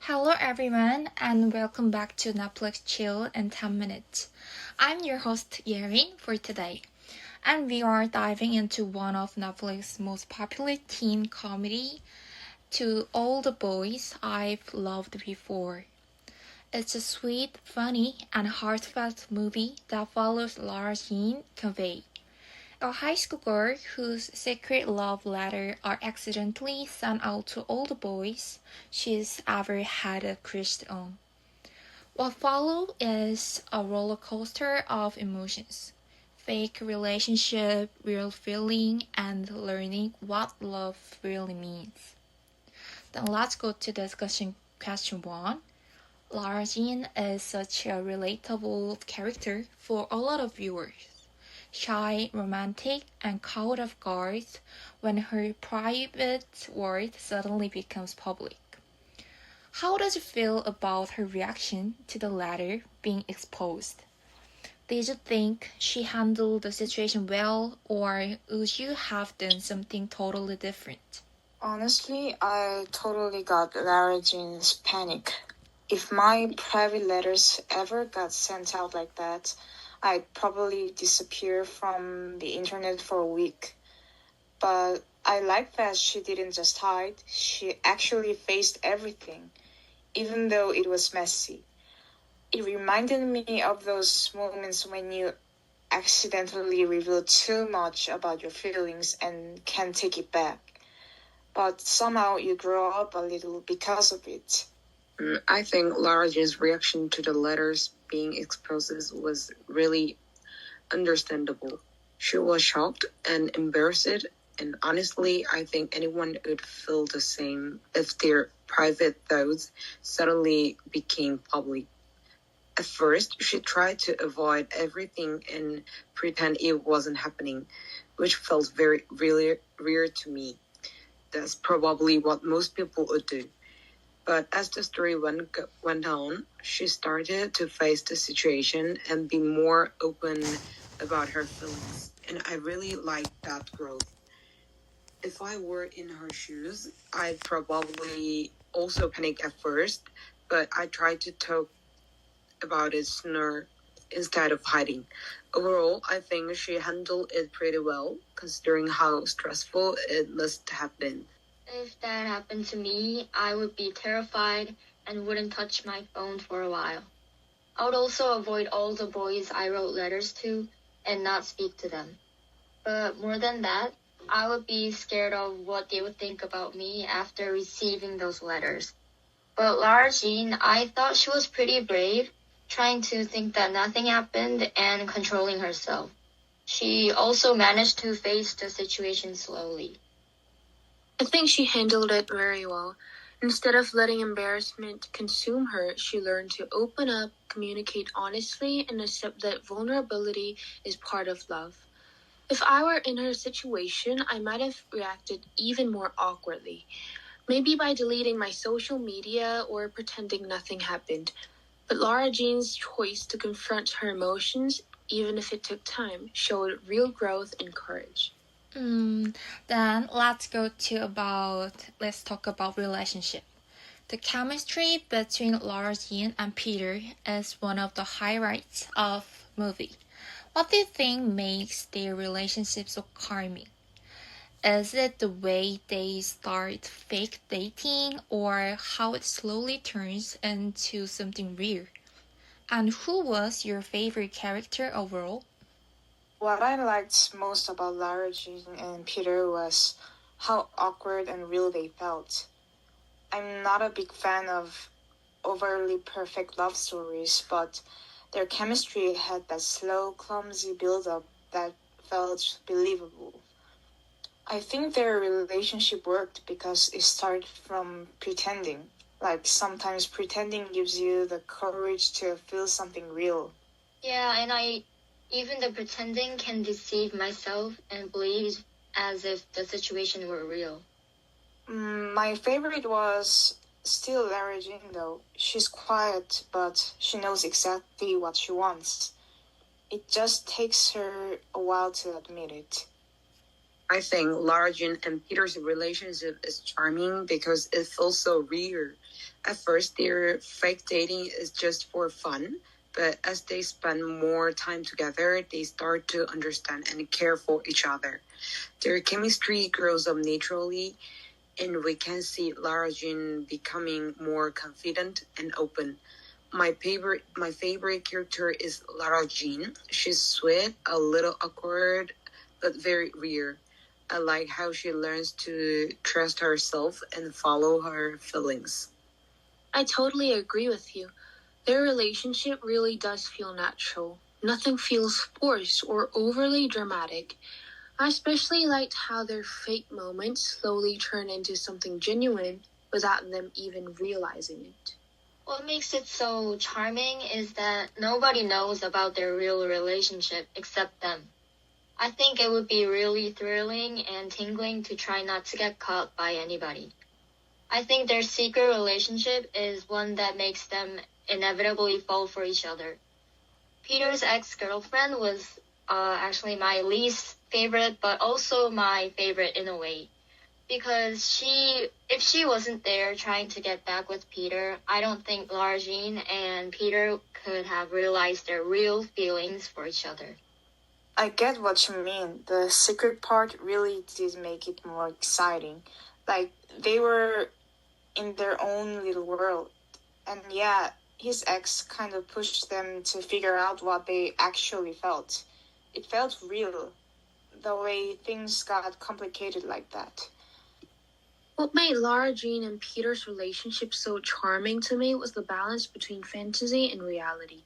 Hello everyone and welcome back to Netflix&Chill in 10 minutes. I'm your host Yerin for today, and we are diving into one of Netflix's most popular teen comedy, To All the Boys I've Loved Before. It's a sweet, funny, and heartfelt movie that follows Lara Jean Conway, a high school girl whose secret love letter are accidentally sent out to all the boys she's ever had a crush on. What follows is a roller coaster of emotions: fake relationship, real feeling, and learning what love really means. Then let's go to discussion question 1. Lara Jean is such a relatable character for a lot of viewers. Shy, romantic, and caught off guard when her private world suddenly becomes public. How does it feel about her reaction to the letter being exposed? Did you think she handled the situation well, or would you have done something totally different? Honestly, I totally got Lara Jean's panic. If my private letters ever got sent out like that, I'd probably disappear from the internet for a week. But I like that she didn't just hide, she actually faced everything, even though it was messy. It reminded me of those moments when you accidentally reveal too much about your feelings and can't take it back. But somehow you grow up a little because of it. I think Lara Jean's reaction to the letters being exposed was really understandable. She was shocked and embarrassed, and honestly, I think anyone would feel the same if their private thoughts suddenly became public. At first, she tried to avoid everything and pretend it wasn't happening, which felt really weird to me. That's probably what most people would do. But as the story went on, she started to face the situation and be more open about her feelings. And I really liked that growth. If I were in her shoes, I'd probably also panic at first, but I tried to talk about it sooner instead of hiding. Overall, I think she handled it pretty well, considering how stressful it must have been. If that happened to me, I would be terrified and wouldn't touch my phone for a while. I would also avoid all the boys I wrote letters to and not speak to them. But more than that, I would be scared of what they would think about me after receiving those letters. But Lara Jean, I thought she was pretty brave, trying to think that nothing happened and controlling herself. She also managed to face the situation slowly. I think she handled it very well. Instead of letting embarrassment consume her, she learned to open up, communicate honestly, and accept that vulnerability is part of love. If I were in her situation, I might have reacted even more awkwardly. Maybe by deleting my social media or pretending nothing happened. But Lara Jean's choice to confront her emotions, even if it took time, showed real growth and courage. Then let's talk about relationship. The chemistry between Lara Jean and Peter is one of the highlights of movie. What do you think makes their relationship so charming? Is it the way they start fake dating, or how it slowly turns into something real? And who was your favorite character overall? What I liked most about Lara Jean and Peter was how awkward and real they felt. I'm not a big fan of overly perfect love stories, but their chemistry had that slow, clumsy build-up that felt believable. I think their relationship worked because it started from pretending. Like sometimes pretending gives you the courage to feel something real. Yeah, and even the pretending can deceive myself and believe as if the situation were real. My favorite was still Lara Jean though. She's quiet, but she knows exactly what she wants. It just takes her a while to admit it. I think Lara Jean and Peter's relationship is charming because it feels so real. At first, their fake dating is just for fun, but as they spend more time together, they start to understand and care for each other. Their chemistry grows up naturally, and we can see Lara Jean becoming more confident and open. My favorite character is Lara Jean. She's sweet, a little awkward, but very real. I like how she learns to trust herself and follow her feelings. I totally agree with you. Their relationship really does feel natural. Nothing feels forced or overly dramatic. I especially liked how their fake moments slowly turn into something genuine without them even realizing it. What makes it so charming is that nobody knows about their real relationship except them. I think it would be really thrilling and tingling to try not to get caught by anybody. I think their secret relationship is one that makes them inevitably fall for each other. Peter's ex-girlfriend was actually my least favorite, but also my favorite in a way. Because if she wasn't there trying to get back with Peter, I don't think Lara Jean and Peter could have realized their real feelings for each other. I get what you mean. The secret part really did make it more exciting. Like, they were in their own little world. And yeah, his ex kind of pushed them to figure out what they actually felt. It felt real, the way things got complicated like that. What made Lara Jean and Peter's relationship so charming to me was the balance between fantasy and reality.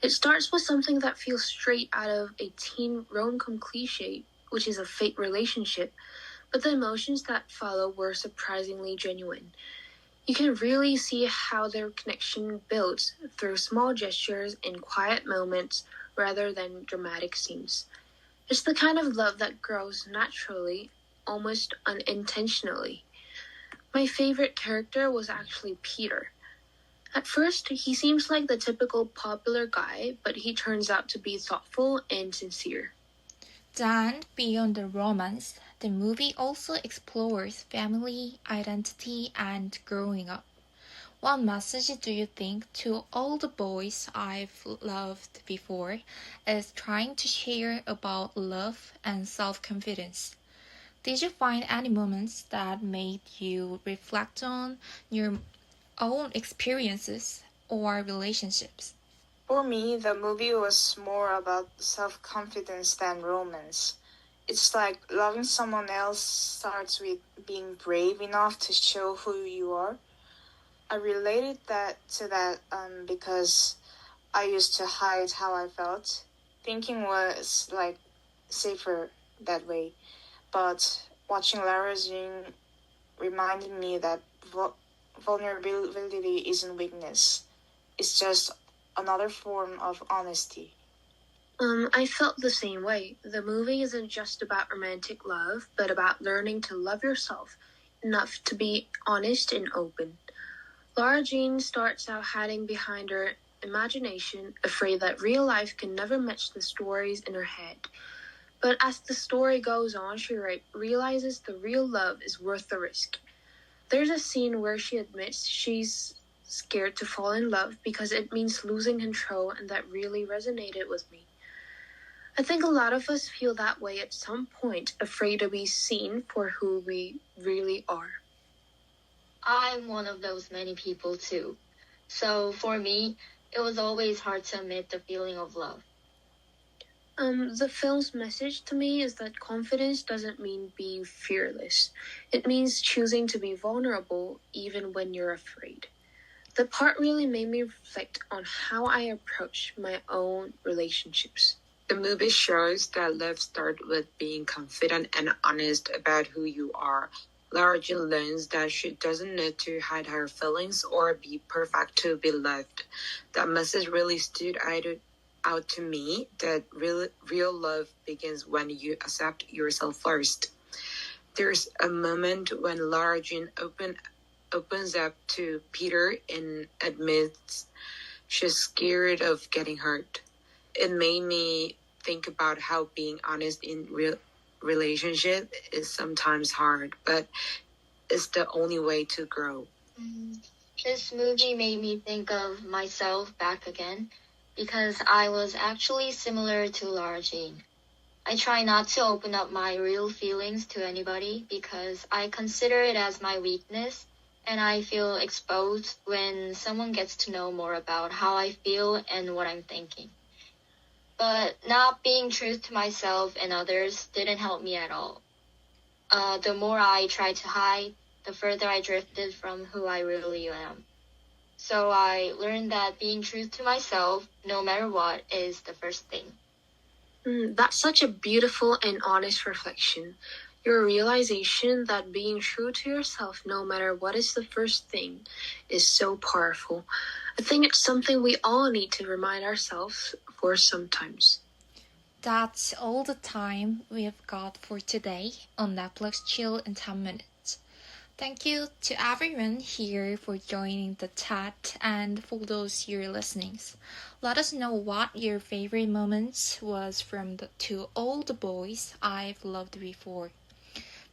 It starts with something that feels straight out of a teen rom-com cliche, which is a fake relationship, but the emotions that follow were surprisingly genuine. You can really see how their connection builds through small gestures and quiet moments rather than dramatic scenes. It's the kind of love that grows naturally, almost unintentionally. My favorite character was actually Peter. At first, he seems like the typical popular guy, but he turns out to be thoughtful and sincere. Then, beyond the romance, the movie also explores family, identity, and growing up. What message do you think to all the boys I've loved before is trying to share about love and self-confidence? Did you find any moments that made you reflect on your own experiences or relationships? For me, the movie was more about self-confidence than romance. It's like loving someone else starts with being brave enough to show who you are. I related that because I used to hide how I felt. Thinking was like safer that way. But watching Lara Jean reminded me that vulnerability isn't weakness. It's just another form of honesty. I felt the same way. The movie isn't just about romantic love, but about learning to love yourself enough to be honest and open. Lara Jean starts out hiding behind her imagination, afraid that real life can never match the stories in her head. But as the story goes on, she realizes the real love is worth the risk. There's a scene where she admits she's scared to fall in love because it means losing control, and that really resonated with me. I think a lot of us feel that way at some point, afraid to be seen for who we really are. I'm one of those many people too. So for me, it was always hard to admit the feeling of love. The film's message to me is that confidence doesn't mean being fearless. It means choosing to be vulnerable even when you're afraid. The part really made me reflect on how I approach my own relationships. The movie shows that love starts with being confident and honest about who you are. Lara Jean learns that she doesn't need to hide her feelings or be perfect to be loved. That message really stood out to me, that real love begins when you accept yourself first. There's a moment when Lara Jean opens up to Peter and admits she's scared of getting hurt. It made me think about how being honest in relationship is sometimes hard, but it's the only way to grow. This movie made me think of myself back again because I was actually similar to Lara Jean. I try not to open up my real feelings to anybody because I consider it as my weakness, and I feel exposed when someone gets to know more about how I feel and what I'm thinking. But not being true to myself and others didn't help me at all. The more I tried to hide, the further I drifted from who I really am. So I learned that being true to myself, no matter what, is the first thing. That's such a beautiful and honest reflection. Your realization that being true to yourself, no matter what, is the first thing, is so powerful. I think it's something we all need to remind ourselves for sometimes. That's all the time we've got for today on Netflix Chill in 10 minutes. Thank you to everyone here for joining the chat and for those here listening. Let us know what your favorite moments was from the To All the Boys I've Loved Before.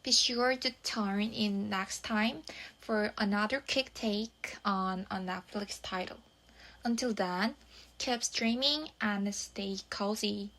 Be sure to turn in next time for another quick take on a Netflix title. Until then, keep streaming and stay cozy.